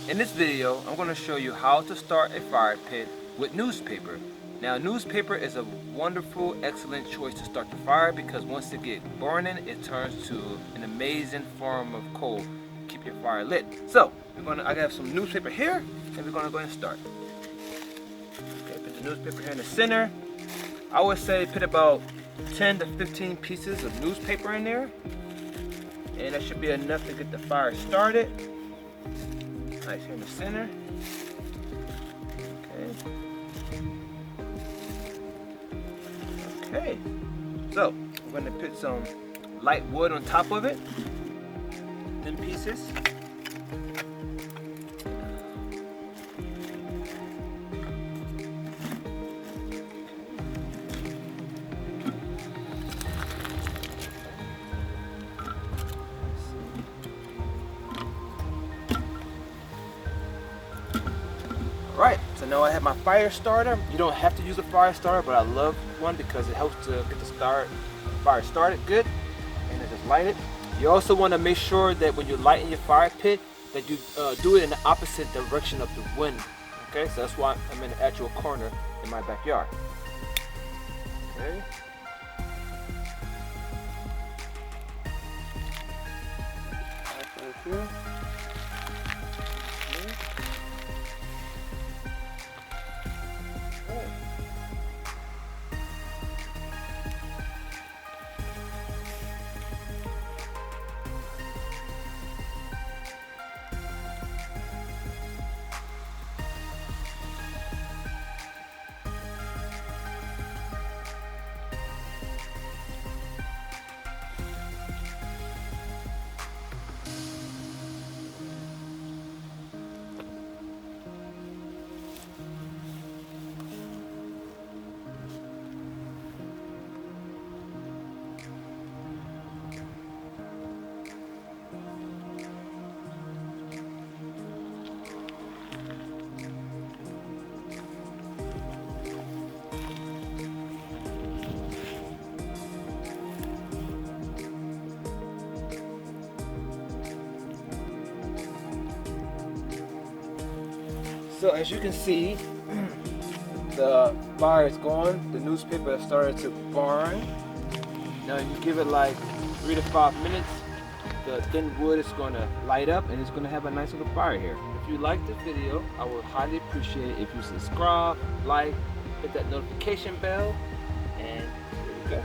In this video, I'm going to show you how to start a fire pit with newspaper. Now, newspaper is a wonderful, excellent choice to start the fire because once it gets burning, it turns to an amazing form of coal to keep your fire lit. So, I have some newspaper here, and we're going to go ahead and start. Okay, put the newspaper here in the center. I would say put about 10 to 15 pieces of newspaper in there, and that should be enough to get the fire started. Nice here in the center. Okay. So we're going to put some light wood on top of it. 10 pieces. Right, so now I have my fire starter. You don't have to use a fire starter, but I love one because it helps to get the fire started good, and then just light it. You also want to make sure that when you're lighting your fire pit, that you do it in the opposite direction of the wind. Okay, so that's why I'm in the actual corner in my backyard. Okay. Right here. So as you can see, the fire is gone. The newspaper has started to burn. Now you give it like 3 to 5 minutes. The thin wood is going to light up and it's going to have a nice little fire here. If you like the video, I would highly appreciate it if you subscribe, like, hit that notification bell, and here we go.